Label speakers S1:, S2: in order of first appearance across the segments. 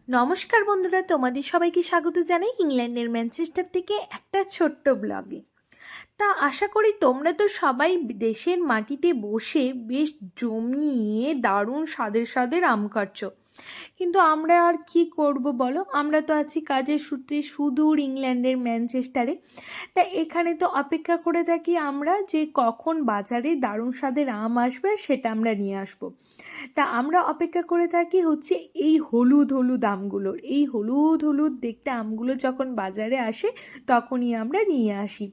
S1: নমস্কার বন্ধুরা, তোমাদের সবাইকে স্বাগত জানাই ইংল্যান্ডের ম্যানচেস্টার থেকে একটা ছোট্ট ব্লগে। তা আশা করি তোমরা তো সবাই দেশের মাটিতে বসে বেশ জমিয়ে দারুণ স্বাদের স্বাদের আম খাচ্ছ। কিন্তু আমরা আর কি করব বলো, আমরা তো আছি কাজের সূত্রে সুদূর ইংল্যান্ডের ম্যানচেস্টারে। তা এখানে তো অপেক্ষা করে থাকি আমরা যে কখন বাজারে দারুণ স্বাদের আম আসবে সেটা আমরা নিয়ে আসবো। তা আমরা অপেক্ষা করে থাকি হচ্ছে এই হলুদ হলুদ আমগুলোর, এই হলুদ হলুদ দেখতে আমগুলো যখন বাজারে আসে তখনই আমরা নিয়ে আসি।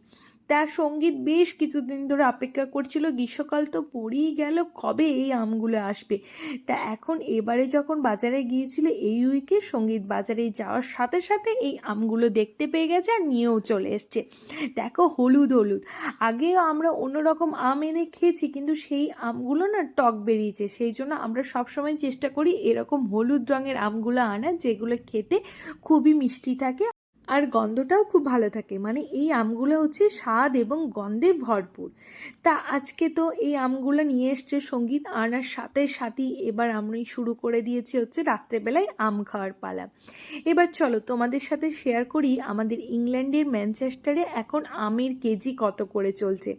S1: তার সঙ্গীত বেশ কিছুদিন ধরে অপেক্ষা করছিল, গ্রীষ্মকাল তো পড়েই গেল, কবে এই আমগুলো আসবে। তা এখন এবারে যখন বাজারে গিয়েছিল এই উইকে, সঙ্গীত বাজারে যাওয়ার সাথে সাথে এই আমগুলো দেখতে পেয়ে গেছে আর নিয়েও চলে এসছে। দেখো হলুদ হলুদ, আগেও আমরা অন্যরকম আম এনে খেয়েছি কিন্তু সেই আমগুলো না টক বেরিয়েছে, সেই জন্য আমরা সবসময় চেষ্টা করি এরকম হলুদ রঙের আমগুলো আনার, যেগুলো খেতে খুবই মিষ্টি থাকে আর গন্ধটাও খুব ভালো থাকে। মানে এই আমগুলো হচ্ছে স্বাদ এবং গন্ধে ভরপুর। তা আজকে তো এই আমগুলো নিয়ে এসছে সঙ্গীত, আনার সাথে সাথেই এবার আমি শুরু করে দিয়েছি হচ্ছে রাত্রেবেলায় আম খাওয়ার পালা। এবার চলো তোমাদের সাথে শেয়ার করি আমাদের ইংল্যান্ডের ম্যানচেস্টারে এখন আমের কেজি কত করে চলছে।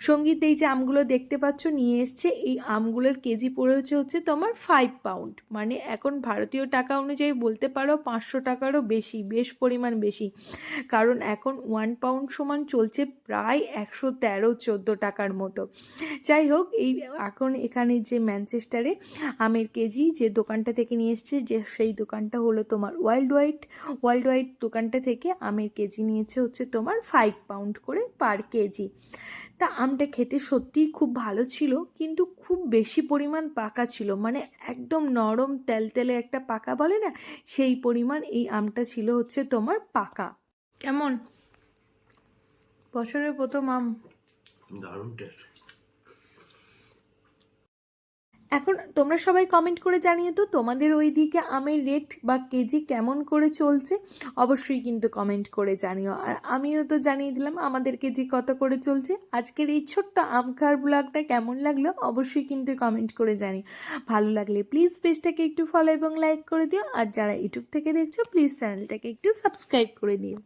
S1: সঙ্গীত এই যে আমগুলো দেখতে পাচ্ছ নিয়ে এসছে, এই আমগুলোর কেজি পড়েছে হচ্ছে তোমার 5 পাউন্ড, মানে এখন ভারতীয় টাকা অনুযায়ী বলতে পারো 500 টাকারও বেশি, বেশ পরিমাণ বেশি। কারণ এখন 1 পাউন্ড সমান চলছে প্রায় 113-14 টাকার মতো। যাই হোক, এই এখন এখানে যে ম্যানচেস্টারে আমের কেজি যে দোকানটা থেকে নিয়ে এসছে, যে সেই দোকানটা হলো তোমার ওয়ার্ল্ড ওয়াইড দোকানটা থেকে আমের কেজি নিয়েছে হচ্ছে তোমার 5 পাউন্ড করে পার কেজি। তা আমটা খেতে সত্যিই খুব ভালো ছিল, কিন্তু খুব বেশি পরিমাণ পাকা ছিল, মানে একদম নরম তেলতেলে একটা পাকা বলে না, সেই পরিমাণ এই আমটা ছিল হচ্ছে তোমার পাকা। কেমন বছরের প্রথম আম?
S2: দারুণ টেস্ট।
S1: এখন তোমরা সবাই কমেন্ট করে জানিয়ে তো তোমাদের ওই দিকে আমের রেট বা কেজি কেমন করে চলছে, অবশ্যই কিন্তু কমেন্ট করে জানিও। আর আমিও তো জানিয়ে দিলাম আমাদের কেজি কত করে চলছে। আজকের এই ছোট্ট আম খাওয়ার ব্লগটা কেমন লাগলো অবশ্যই কিন্তু কমেন্ট করে জানিও। ভালো লাগলে প্লিজ পেজটাকে একটু ফলো এবং লাইক করে দিও, আর যারা ইউটিউব থেকে দেখছো প্লিজ চ্যানেলটাকে একটু সাবস্ক্রাইব করে দিও।